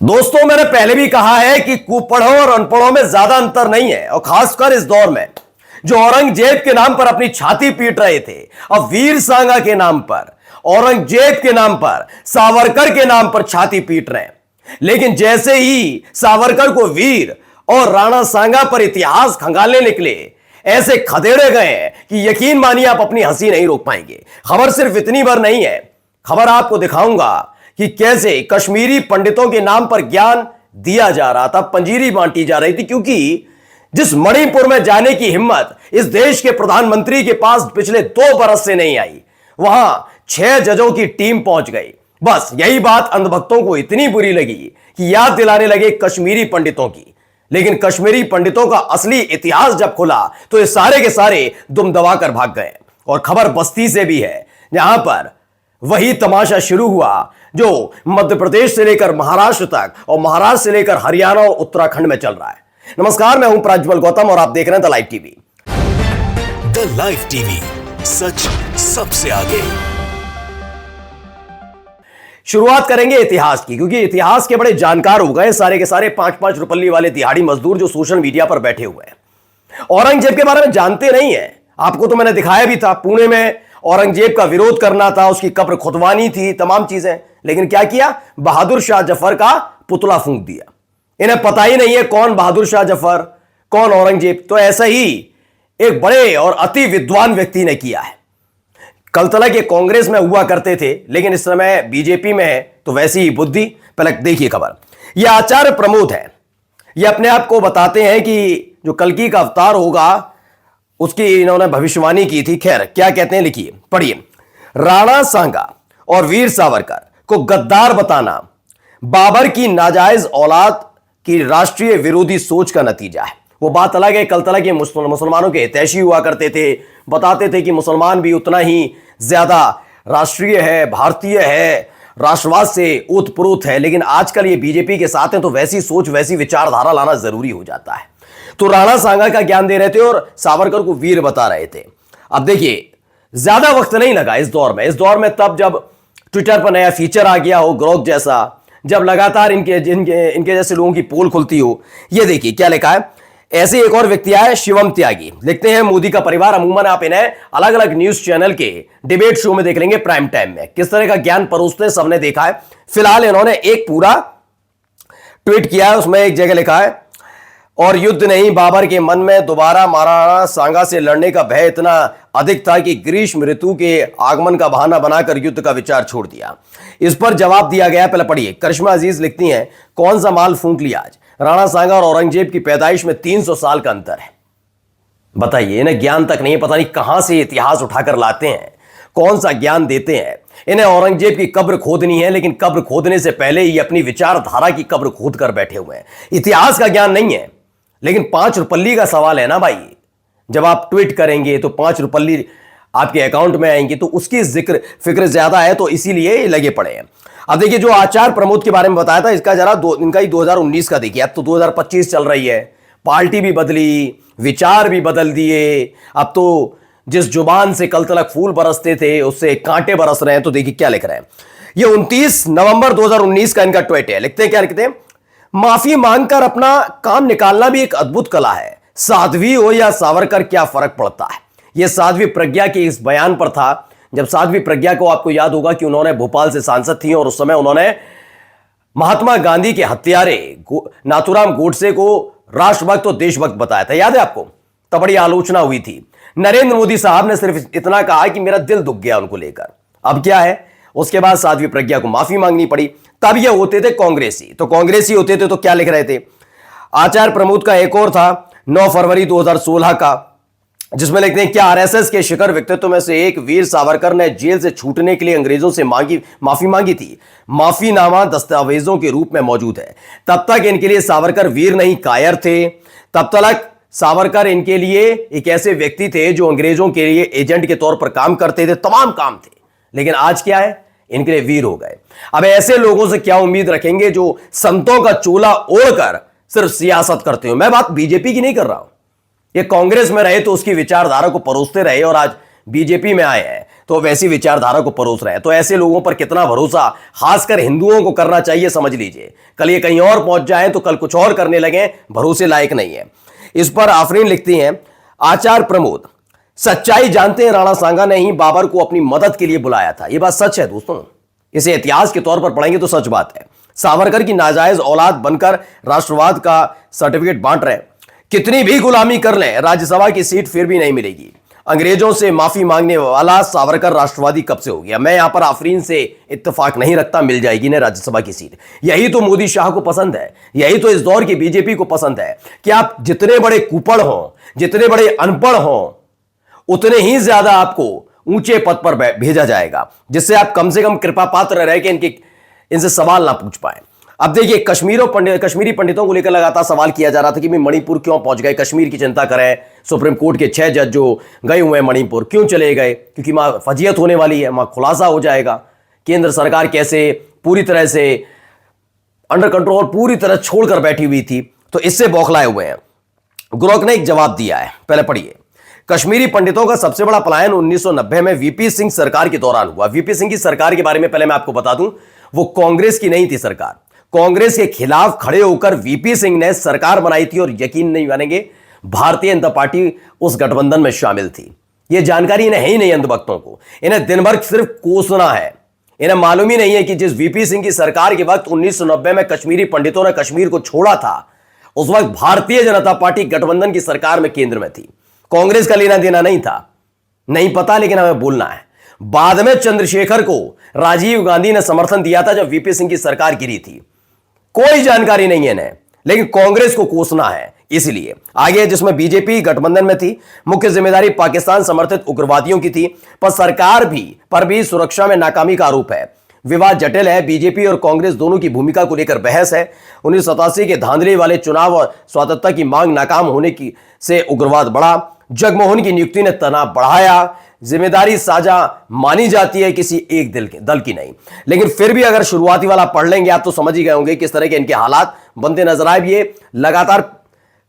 दोस्तों, मैंने पहले भी कहा है कि कुपढ़ों और अनपढ़ों में ज्यादा अंतर नहीं है, और खासकर इस दौर में जो औरंगजेब के नाम पर अपनी छाती पीट रहे थे और वीर सांगा के नाम पर, औरंगजेब के नाम पर, सावरकर के नाम पर छाती पीट रहे हैं। लेकिन जैसे ही सावरकर को वीर और राणा सांगा पर इतिहास खंगालने निकले, ऐसे खदेड़े गए कि यकीन मानिए आप अपनी हंसी नहीं रोक पाएंगे। खबर सिर्फ इतनी भर नहीं है, खबर आपको दिखाऊंगा कि कैसे कश्मीरी पंडितों के नाम पर ज्ञान दिया जा रहा था, पंजीरी बांटी जा रही थी, क्योंकि जिस मणिपुर में जाने की हिम्मत इस देश के प्रधानमंत्री के पास पिछले 2 बरस से नहीं आई, वहां 6 जजों की टीम पहुंच गई। बस यही बात अंधभक्तों को इतनी बुरी लगी कि याद दिलाने लगे कश्मीरी पंडितों की। लेकिन कश्मीरी पंडितों का असली इतिहास जब खुला तो ये सारे के सारे दुम दबा कर भाग गए। और खबर बस्ती से भी है, जहां पर वही तमाशा शुरू हुआ जो मध्य प्रदेश से लेकर महाराष्ट्र तक और महाराष्ट्र से लेकर हरियाणा और उत्तराखंड में चल रहा है। नमस्कार, मैं हूं प्रज्वल गौतम और आप देख रहे हैं the live TV. The live TV, सच सबसे आगे। शुरुआत करेंगे इतिहास की, क्योंकि इतिहास के बड़े जानकार हो गए सारे के सारे 5-5 रुपल्ली वाले दिहाड़ी मजदूर जो सोशल मीडिया पर बैठे हुए हैं। औरंगजेब के बारे में जानते नहीं है। आपको तो मैंने दिखाया भी था, पुणे में औरंगजेब का विरोध करना था, उसकी कब्र खुदवानी थी, तमाम चीजें। लेकिन क्या किया? बहादुर शाह जफर का पुतला फूंक दिया। इन्हें पता ही नहीं है कौन बहादुर शाह जफर, कौन औरंगजेब। तो ऐसा ही एक बड़े और अति विद्वान व्यक्ति ने किया है। कल तलक ये कांग्रेस में हुआ करते थे, लेकिन इस समय बीजेपी में है, तो वैसी ही बुद्धि। पहले देखिए खबर। ये आचार्य प्रमोद है। ये अपने आप को बताते हैं कि जो कल्कि का अवतार होगा उसकी इन्होंने भविष्यवाणी की थी। खैर, क्या कहते हैं लिखिए, पढ़िए। राणा सांगा और वीर सावरकर को गद्दार बताना बाबर की नाजायज औलाद की राष्ट्रीय विरोधी सोच का नतीजा है। वो बात अलग है, कल तलक ये मुसलमानों के हितैषी हुआ करते थे, बताते थे कि मुसलमान भी उतना ही ज्यादा राष्ट्रीय है, भारतीय है, राष्ट्रवाद से ओतप्रोत है। लेकिन आजकल ये बीजेपी के साथ हैं, तो वैसी सोच, वैसी विचारधारा लाना जरूरी हो जाता है। तो राणा सांगा का ज्ञान दे रहे थे और सावरकर को वीर बता रहे थे। अब देखिए, ज्यादा वक्त नहीं लगा इस दौर में तब जब ट्विटर पर नया फीचर आ गया हो, ग्रोक जैसा, जब लगातार इनके जैसे लोगों की पोल खुलती हो। ये देखिए क्या लिखा है। ऐसे एक और व्यक्ति आए, शिवम त्यागी, लिखते हैं मोदी का परिवार। अमूमन आप इन्हें अलग अलग न्यूज चैनल के डिबेट शो में देख लेंगे प्राइम टाइम में, किस तरह का ज्ञान परोसते सबने देखा है। फिलहाल इन्होंने एक पूरा ट्वीट किया है, उसमें एक जगह लिखा है, और युद्ध नहीं, बाबर के मन में दोबारा महाराणा सांगा से लड़ने का भय इतना अधिक था कि ग्रीष्म ऋतु के आगमन का बहाना बनाकर युद्ध का विचार छोड़ दिया। इस पर जवाब दिया गया। पहले पढ़िए। करिश्मा अजीज लिखती हैं, कौन सा माल फूंक लिया आज? राणा सांगा और औरंगजेब की पैदाइश में 300 साल का अंतर है। बताइए, इन्हें ज्ञान तक नहीं, पता नहीं कहां से इतिहास उठाकर लाते हैं, कौन सा ज्ञान देते हैं। इन्हें औरंगजेब की कब्र खोदनी है, लेकिन कब्र खोदने से पहले ही अपनी विचारधारा की कब्र खोद कर बैठे हुए हैं। इतिहास का ज्ञान नहीं है। लेकिन 5 रुपल्ली का सवाल है ना भाई, जब आप ट्वीट करेंगे तो 5 रुपल्ली आपके अकाउंट में आएंगी, तो उसकी फिक्र ज्यादा है, तो इसीलिए लगे पड़े हैं। अब देखिए, जो आचार्य प्रमोद के बारे में बताया था, इसका जरा इनका ही 2019 का देखिए। अब तो 2025 चल रही है, पार्टी भी बदली, विचार भी बदल दिए। अब तो जिस जुबान से कल तलक फूल बरसते थे, उससे कांटे बरस रहे हैं। तो देखिए क्या लिख रहे हैं। ये 29 नवंबर 2019 का इनका ट्वीट है। लिखते हैं, क्या लिखते हैं? माफी मांगकर अपना काम निकालना भी एक अद्भुत कला है। साध्वी हो या सावरकर, क्या फर्क पड़ता है। यह साध्वी प्रज्ञा के इस बयान पर था, जब साध्वी प्रज्ञा को आपको याद होगा कि उन्होंने भोपाल से सांसद थी और उस समय उन्होंने महात्मा गांधी के हत्यारे नाथूराम गोडसे को राष्ट्रभक्त और देशभक्त बताया था, याद है आपको? तब बड़ी आलोचना हुई थी। नरेंद्र मोदी साहब ने सिर्फ इतना कहा कि मेरा दिल दुख गया उनको लेकर। अब क्या है, उसके बाद साध्वी प्रज्ञा को माफी मांगनी पड़ी। तब ये होते थे कांग्रेसी, तो कांग्रेसी होते थे तो क्या लिख रहे थे। आचार्य प्रमोद का एक और था 9 फरवरी 2016 का, जिसमें लिखते हैं, क्या आरएसएस के शिखर व्यक्तित्व में से एक वीर सावरकर ने जेल से छूटने के लिए अंग्रेजों से माफी मांगी थी। माफीनामा दस्तावेजों के रूप में मौजूद है। तब तक इनके लिए सावरकर वीर नहीं, कायर थे। तब तक सावरकर इनके लिए एक ऐसे व्यक्ति थे जो अंग्रेजों के लिए एजेंट के तौर पर काम करते थे, तमाम काम थे। लेकिन आज क्या है, इनके लिए वीर हो गए। अब ऐसे लोगों से क्या उम्मीद रखेंगे जो संतों का चोला ओढ़कर सिर्फ सियासत करते हो। मैं बात बीजेपी की नहीं कर रहा हूं। ये कांग्रेस में रहे तो उसकी विचारधारा को परोसते रहे और आज बीजेपी में आए हैं तो वैसी विचारधारा को परोस रहे हैं। तो ऐसे लोगों पर कितना भरोसा खासकर हिंदुओं को करना चाहिए, समझ लीजिए। कल ये कहीं और पहुंच जाए तो कल कुछ और करने लगे, भरोसे लायक नहीं है। इस पर आफरीन लिखती हैं, आचार्य प्रमोद, सच्चाई जानते हैं राणा सांगा ने ही बाबर को अपनी मदद के लिए बुलाया था। यह बात सच है दोस्तों, इसे इतिहास के तौर पर पढ़ेंगे तो सच बात है। सावरकर की नाजायज औलाद बनकर राष्ट्रवाद का सर्टिफिकेट बांट रहे, कितनी भी गुलामी कर लें राज्यसभा की सीट फिर भी नहीं मिलेगी। अंग्रेजों से माफी मांगने वाला सावरकर राष्ट्रवादी कब से हो गया। मैं यहां पर आफरीन से इत्तेफाक नहीं रखता, मिल जाएगी ना राज्यसभा की सीट। यही तो मोदी शाह को पसंद है, यही तो इस दौर की बीजेपी को पसंद है कि आप जितने बड़े कुपड़ हों, जितने बड़े अनपढ़ हों, उतने ही ज्यादा आपको ऊंचे पद पर भेजा जाएगा, जिससे आप कम से कम कृपा पात्र रह के इनसे सवाल ना पूछ पाए। अब देखिए, कश्मीरी पंडितों को लेकर लगातार सवाल किया जा रहा था कि भाई मणिपुर क्यों पहुंच गए, कश्मीर की चिंता करें। सुप्रीम कोर्ट के 6 जज जो गए हुए हैं मणिपुर, क्यों चले गए? क्योंकि वहां फजीयत होने वाली है, वहां खुलासा हो जाएगा केंद्र सरकार कैसे पूरी तरह से अंडर कंट्रोल, पूरी तरह छोड़कर बैठी हुई थी, तो इससे बौखलाए हुए हैं। ग्रोक ने एक जवाब दिया है, पहले पढ़िए। कश्मीरी पंडितों का सबसे बड़ा पलायन 1990 में वीपी सिंह सरकार के दौरान हुआ। वीपी सिंह की सरकार के बारे में पहले मैं आपको बता दूं, वो कांग्रेस की नहीं थी सरकार। कांग्रेस के खिलाफ खड़े होकर वीपी सिंह ने सरकार बनाई थी, और यकीन नहीं मानेंगे, भारतीय जनता पार्टी उस गठबंधन में शामिल थी। यह जानकारी इन्हें है ही नहीं, अंधभक्तों को। इन्हें दिन भर सिर्फ कोसना है। इन्हें मालूम ही नहीं है कि जिस वीपी सिंह की सरकार के वक्त 1990 में कश्मीरी पंडितों ने कश्मीर को छोड़ा था, उस वक्त भारतीय जनता पार्टी गठबंधन की सरकार में केंद्र में थी। कांग्रेस का लेना देना नहीं था, नहीं पता, लेकिन हमें बोलना है। बाद में चंद्रशेखर को राजीव गांधी ने समर्थन दिया था जब वीपी सिंह की सरकार गिरी थी। कोई जानकारी नहीं है इन्हें, लेकिन कांग्रेस को कोसना है। इसलिए आगे, जिसमें बीजेपी गठबंधन में थी, मुख्य जिम्मेदारी पाकिस्तान समर्थित उग्रवादियों की थी, पर सरकार पर भी सुरक्षा में नाकामी का आरोप है। विवाद जटिल है, बीजेपी और कांग्रेस दोनों की भूमिका को लेकर बहस है। 1987 के धांधली वाले चुनाव और स्वतंत्रता की मांग नाकाम होने की से उग्रवाद बढ़ा। जगमोहन की नियुक्ति ने तनाव बढ़ाया। जिम्मेदारी साझा मानी जाती है, किसी एक दल की नहीं। लेकिन फिर भी अगर शुरुआती वाला पढ़ लेंगे आप तो समझ ही गए होंगे किस तरह के इनके हालात बनते नजर आए। ये लगातार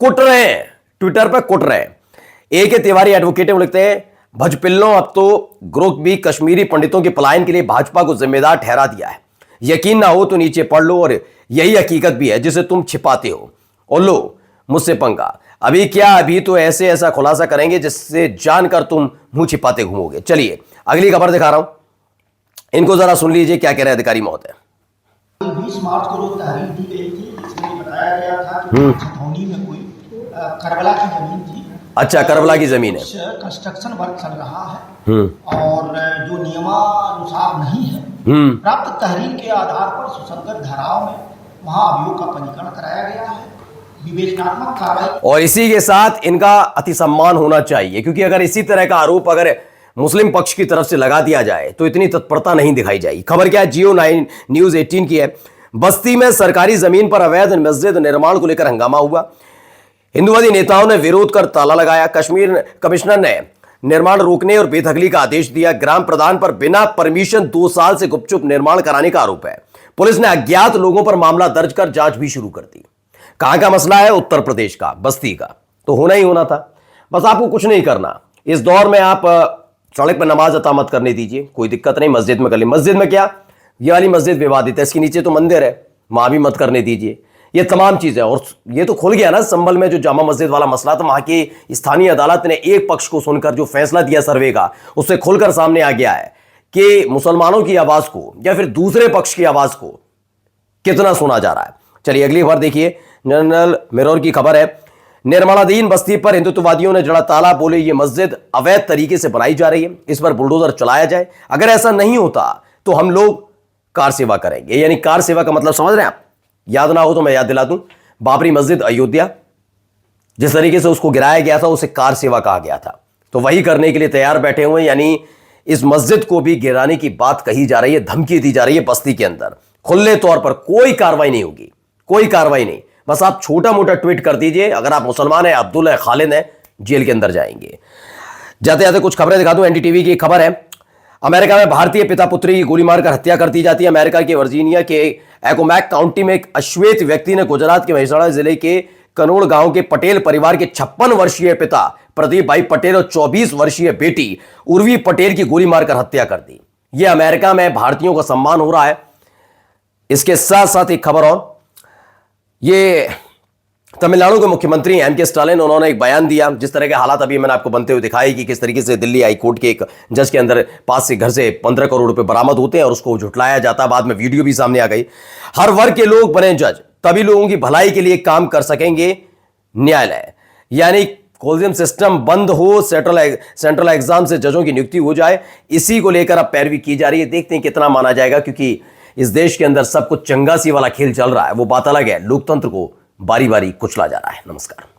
कुट रहे हैं, ट्विटर पर कुट रहे हैं। ए के तिवारी एडवोकेटिव लिखते हैं, भजपिल्लों, अब तो ग्रोक भी कश्मीरी पंडितों के पलायन के लिए भाजपा को जिम्मेदार ठहरा दिया है। यकीन ना हो तो नीचे पढ़ लो, और यही हकीकत भी है जिसे तुम छिपाते हो। और लो, मुझसे पंगा। अभी क्या, अभी तो ऐसा खुलासा करेंगे जिससे जानकर तुम मुंह छिपाते घूमोगे। चलिए अगली खबर दिखा रहा हूं, इनको जरा सुन लीजिए क्या कह रहे हैं अधिकारी महोदय। 20 मार्च को जो तहरीर दी गई थी, जिसमें बताया गया था कि छतौनी में कोई करबला की जमीन थी। अच्छा, करबला की जमीन है, कंस्ट्रक्शन वर्क चल रहा है और जो नियमानुसार नहीं है। प्राप्त तहरीर के आधार पर सुसंगत धाराओं में वहां अभियोग का पंजीकरण कराया गया है, विवेचनात्मक कार्रवाई। और इसी के साथ इनका अति सम्मान होना चाहिए, क्योंकि अगर इसी तरह का आरोप अगर मुस्लिम पक्ष की तरफ से लगा दिया जाए तो इतनी तत्परता नहीं दिखाई जाएगी। खबर क्या है, Geo9 न्यूज 18 की है। बस्ती में सरकारी जमीन पर अवैध मस्जिद निर्माण को लेकर हंगामा हुआ। हिंदुवादी नेताओं ने विरोध कर ताला लगाया। कश्मीर कमिश्नर ने निर्माण रोकने और बेदखली का आदेश दिया। ग्राम प्रधान पर बिना परमिशन 2 साल से गुपचुप निर्माण कराने का आरोप है। पुलिस ने अज्ञात लोगों पर मामला दर्ज कर जांच भी शुरू कर दी। कहां का मसला है? उत्तर प्रदेश का, बस्ती का। तो होना ही होना था। बस आपको कुछ नहीं करना इस दौर में, आप सड़क पर नमाज अता मत करने दीजिए, कोई दिक्कत नहीं, मस्जिद में कर ली। मस्जिद में क्या, ये वाली मस्जिद विवादित है, इसके नीचे तो मंदिर है, वहां भी मत करने दीजिए। ये तमाम चीजें, और ये तो खुल गया ना संभल में जो जामा मस्जिद वाला मसला था, वहां की स्थानीय अदालत ने एक पक्ष को सुनकर जो फैसला दिया सर्वे का, उससे खुलकर सामने आ गया है कि मुसलमानों की आवाज को या फिर दूसरे पक्ष की आवाज को कितना सुना जा रहा है। चलिए अगली खबर देखिए, जनरल मिरर की खबर है। निर्माणाधीन बस्ती पर हिंदुत्ववादियों ने जड़ा ताला, बोले ये मस्जिद अवैध तरीके से बनाई जा रही है, इस पर बुलडोजर चलाया जाए। अगर ऐसा नहीं होता तो हम लोग कार सेवा करेंगे। यानी कार सेवा का मतलब समझ रहे हैं आप? याद ना हो तो मैं याद दिला दूं, बाबरी मस्जिद अयोध्या जिस तरीके से उसको गिराया गया था उसे कार सेवा कहा गया था, तो वही करने के लिए तैयार बैठे हुए। यानी इस मस्जिद को भी गिराने की बात कही जा रही है, धमकी दी जा रही है बस्ती के अंदर। खुले तौर पर कोई कार्रवाई नहीं होगी, कोई कार्रवाई नहीं, बस आप छोटा मोटा ट्वीट कर दीजिए। अगर आप मुसलमान हैं, अब्दुल है, खालिद है, जेल के अंदर जाएंगे। जाते जाते कुछ खबरें दिखा दूं। एनडीटीवी की खबर है, अमेरिका में भारतीय पिता पुत्री की गोली मारकर हत्या कर दी जाती है। अमेरिका के वर्जीनिया के एकोमैक काउंटी में एक अश्वेत व्यक्ति ने गुजरात के महिसाड़ा जिले के कनोड़ गांव के पटेल परिवार के 56 वर्षीय पिता प्रदीप भाई पटेल और 24 वर्षीय बेटी उर्वी पटेल की गोली मारकर हत्या कर दी। यह अमेरिका में भारतीयों का सम्मान हो रहा है। इसके साथ साथ एक खबर और, ये तमिलनाडु के मुख्यमंत्री एम के स्टालिन, उन्होंने एक बयान दिया। जिस तरह के हालात अभी मैंने आपको बनते हुए दिखाए कि किस तरीके से दिल्ली हाई कोर्ट के एक जज के अंदर पास से घर से 15 करोड़ रुपए बरामद होते हैं और उसको झुटलाया जाता, बाद में वीडियो भी सामने आ गई। हर वर्ग के लोग बने जज, तभी लोगों की भलाई के लिए काम कर सकेंगे न्यायालय। यानी कोलिजियम सिस्टम बंद हो, सेंट्रल एग्जाम से जजों की नियुक्ति हो जाए, इसी को लेकर अब पैरवी की जा रही है। देखते हैं कितना माना जाएगा, क्योंकि इस देश के अंदर सब कुछ चंगासी वाला खेल चल रहा है। वो बात अलग है, लोकतंत्र को बारी बारी कुचला जा रहा है। नमस्कार।